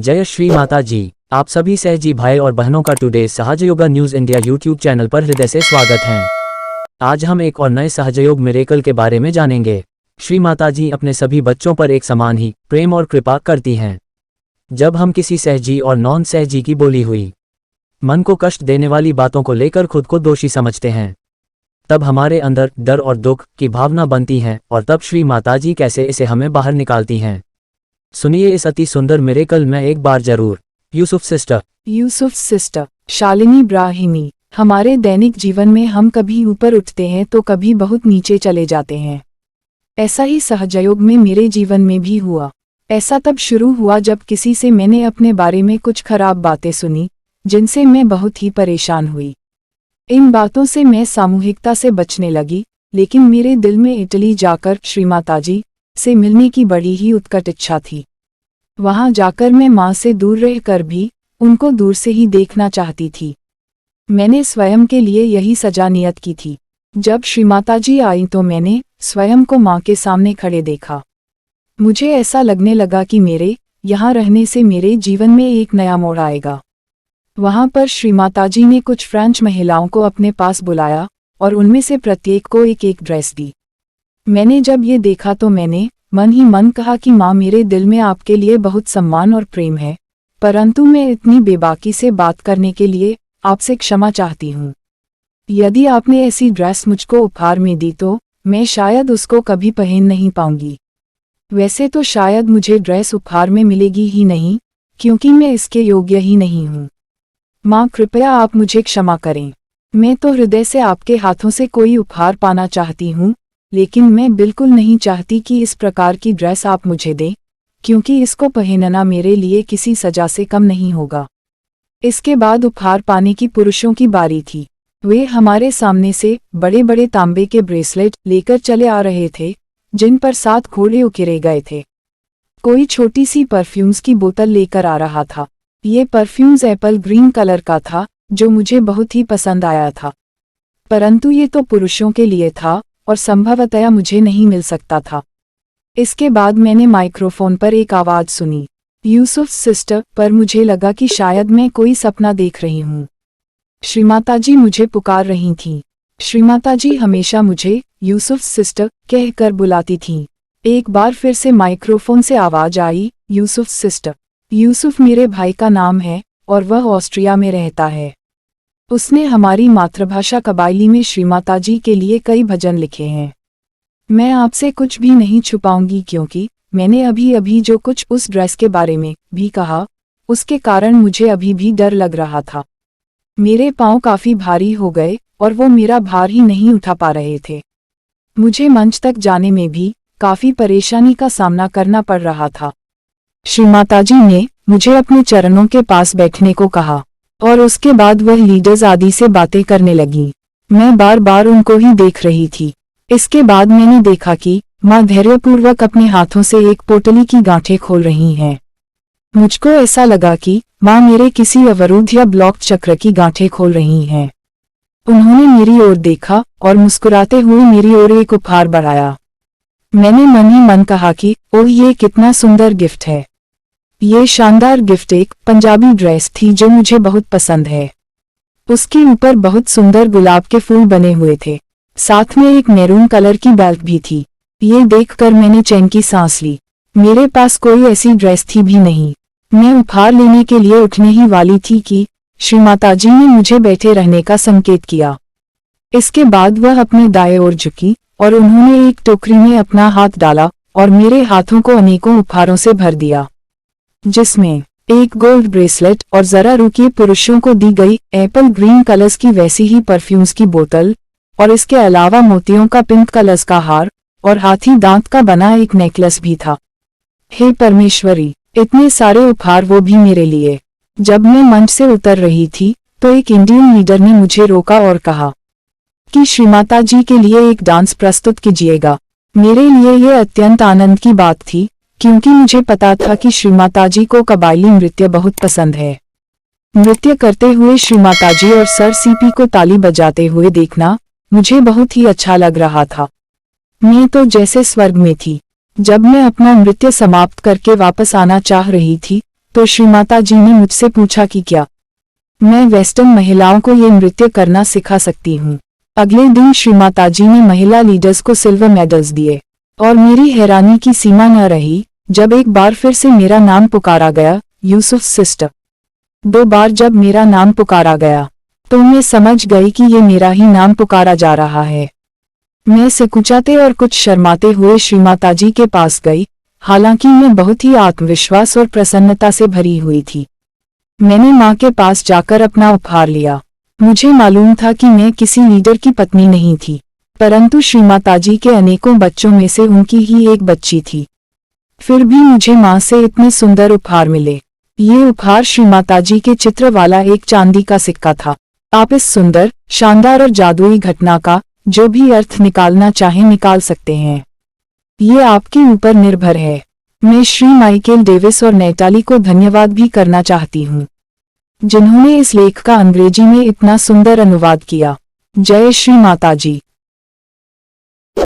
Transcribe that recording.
जय श्री माता जी। आप सभी सहजी भाई और बहनों का today Sahajayoga news India YouTube channel पर हृदय से स्वागत है। आज हम एक और नए सहजयोग मिरेकल के बारे में जानेंगे। श्री माता जी अपने सभी बच्चों पर एक समान ही प्रेम और कृपा करती हैं। जब हम किसी सहजी और नॉन सहजी की बोली हुई मन को कष्ट देने वाली बातों को लेकर खुद को दोषी समझते हैं, तब हमारे अंदर डर और दुख की भावना बनती है और तब श्री माता जी कैसे इसे हमें बाहर निकालती हैं। सुनिए इस अति सुंदर मिरेकल में एक बार जरूर। यूसुफ सिस्टर शालिनी ब्राहिमी। हमारे दैनिक जीवन में हम कभी ऊपर उठते हैं तो कभी बहुत नीचे चले जाते हैं। ऐसा ही सहजयोग में मेरे जीवन में भी हुआ। ऐसा तब शुरू हुआ जब किसी से मैंने अपने बारे में कुछ खराब बातें सुनी, जिनसे मैं बहुत ही परेशान हुई। इन बातों से मैं सामूहिकता से बचने लगी, लेकिन मेरे दिल में इटली जाकर श्री माता जी से मिलने की बड़ी ही उत्कट इच्छा थी। वहां जाकर मैं माँ से दूर रहकर भी उनको दूर से ही देखना चाहती थी। मैंने स्वयं के लिए यही सजा नियत की थी। जब श्री माता जी आई तो मैंने स्वयं को माँ के सामने खड़े देखा। मुझे ऐसा लगने लगा कि मेरे यहाँ रहने से मेरे जीवन में एक नया मोड़ आएगा। वहां पर श्री माता जी ने कुछ फ्रेंच महिलाओं को अपने पास बुलाया और उनमें से प्रत्येक को एक एक ड्रेस दी। मैंने जब ये देखा तो मैंने मन ही मन कहा कि माँ, मेरे दिल में आपके लिए बहुत सम्मान और प्रेम है, परंतु मैं इतनी बेबाकी से बात करने के लिए आपसे क्षमा चाहती हूँ। यदि आपने ऐसी ड्रेस मुझको उपहार में दी तो मैं शायद उसको कभी पहन नहीं पाऊंगी। वैसे तो शायद मुझे ड्रेस उपहार में मिलेगी ही नहीं, क्योंकि मैं इसके योग्य ही नहीं हूँ। माँ, कृपया आप मुझे क्षमा करें। मैं तो हृदय से आपके हाथों से कोई उपहार पाना चाहती हूँ, लेकिन मैं बिल्कुल नहीं चाहती कि इस प्रकार की ड्रेस आप मुझे दें, क्योंकि इसको पहनना मेरे लिए किसी सजा से कम नहीं होगा। इसके बाद उपहार पाने की पुरुषों की बारी थी। वे हमारे सामने से बड़े बड़े तांबे के ब्रेसलेट लेकर चले आ रहे थे, जिन पर 7 घोड़े उकेरे गए थे। कोई छोटी सी परफ्यूम्स की बोतल लेकर आ रहा था। ये परफ्यूम्स एप्पल ग्रीन कलर का था, जो मुझे बहुत ही पसंद आया था, परंतु ये तो पुरुषों के लिए था और संभवतया मुझे नहीं मिल सकता था। इसके बाद मैंने माइक्रोफोन पर एक आवाज़ सुनी, यूसुफ सिस्टर, पर मुझे लगा कि शायद मैं कोई सपना देख रही हूँ। श्री माता जी मुझे पुकार रही थीं। श्री माता जी हमेशा मुझे यूसुफ सिस्टर कहकर बुलाती थीं। एक बार फिर से माइक्रोफोन से आवाज़ आई, यूसुफ सिस्टर। यूसुफ मेरे भाई का नाम है और वह ऑस्ट्रिया में रहता है। उसने हमारी मातृभाषा कबायली में श्री माता जी के लिए कई भजन लिखे हैं। मैं आपसे कुछ भी नहीं छुपाऊंगी, क्योंकि मैंने अभी अभी जो कुछ उस ड्रेस के बारे में भी कहा, उसके कारण मुझे अभी भी डर लग रहा था। मेरे पांव काफ़ी भारी हो गए और वो मेरा भार ही नहीं उठा पा रहे थे। मुझे मंच तक जाने में भी काफ़ी परेशानी का सामना करना पड़ रहा था। श्री माता जी ने मुझे अपने चरणों के पास बैठने को कहा और उसके बाद वह लीडर्स आदि से बातें करने लगी। मैं बार बार उनको ही देख रही थी। इसके बाद मैंने देखा कि माँ धैर्यपूर्वक अपने हाथों से एक पोटली की गांठें खोल रही हैं। मुझको ऐसा लगा कि माँ मेरे किसी अवरुद्ध या ब्लॉक चक्र की गांठें खोल रही हैं। उन्होंने मेरी ओर देखा और मुस्कुराते हुए मेरी ओर एक उपहार बढ़ाया। मैंने मन ही मन कहा कि ओह, ये कितना सुंदर गिफ्ट है। ये शानदार गिफ्ट एक पंजाबी ड्रेस थी जो मुझे बहुत पसंद है। उसके ऊपर बहुत सुंदर गुलाब के फूल बने हुए थे। साथ में एक मैरून कलर की बेल्ट भी थी। ये देखकर मैंने चैन की सांस ली। मेरे पास कोई ऐसी ड्रेस थी भी नहीं। मैं उपहार लेने के लिए उठने ही वाली थी कि श्री माता जी ने मुझे बैठे रहने का संकेत किया। इसके बाद वह अपने दाएं ओर झुकी और उन्होंने एक टोकरी में अपना हाथ डाला और मेरे हाथों को अनेकों उपहारों से भर दिया, जिसमें एक गोल्ड ब्रेसलेट और जरा रुकिए पुरुषों को दी गई एप्पल ग्रीन कलर्स की वैसी ही परफ्यूम्स की बोतल, और इसके अलावा मोतियों का पिंक कलर्स का हार और हाथी दांत का बना एक नेकलेस भी था। हे परमेश्वरी, इतने सारे उपहार, वो भी मेरे लिए। जब मैं मंच से उतर रही थी तो एक इंडियन लीडर ने मुझे रोका और कहा कि श्री माता जी के लिए एक डांस प्रस्तुत कीजिएगा। मेरे लिए यह अत्यंत आनंद की बात थी, क्योंकि मुझे पता था कि श्री माता जी को कबायली नृत्य बहुत पसंद है। नृत्य करते हुए श्री माता जी और सर सीपी को ताली बजाते हुए देखना मुझे बहुत ही अच्छा लग रहा था। मैं तो जैसे स्वर्ग में थी। जब मैं अपना नृत्य समाप्त करके वापस आना चाह रही थी तो श्री माता जी ने मुझसे पूछा कि क्या मैं वेस्टर्न महिलाओं को ये नृत्य करना सिखा सकती हूँ। अगले दिन श्री माता जी ने महिला लीडर्स को सिल्वर मेडल्स दिए और मेरी हैरानी की सीमा न रही जब एक बार फिर से मेरा नाम पुकारा गया, यूसुफ सिस्टर। 2 बार जब मेरा नाम पुकारा गया तो मैं समझ गई कि ये मेरा ही नाम पुकारा जा रहा है। मैं सिकुचाते और कुछ शर्माते हुए श्री माता जी के पास गई, हालांकि मैं बहुत ही आत्मविश्वास और प्रसन्नता से भरी हुई थी। मैंने माँ के पास जाकर अपना उपहार लिया। मुझे मालूम था कि मैं किसी लीडर की पत्नी नहीं थी, परंतु श्री माता जी के अनेकों बच्चों में से उनकी ही एक बच्ची थी। फिर भी मुझे माँ से इतने सुंदर उपहार मिले। ये उपहार श्री माता जी के चित्र वाला एक चांदी का सिक्का था। आप इस सुंदर, शानदार और जादुई घटना का जो भी अर्थ निकालना चाहें निकाल सकते हैं। ये आपके ऊपर निर्भर है। मैं श्री माइकल डेविस और नेटाली को धन्यवाद भी करना चाहती हूँ, जिन्होंने इस लेख का अंग्रेजी में इतना सुंदर अनुवाद किया। जय श्री माता जी।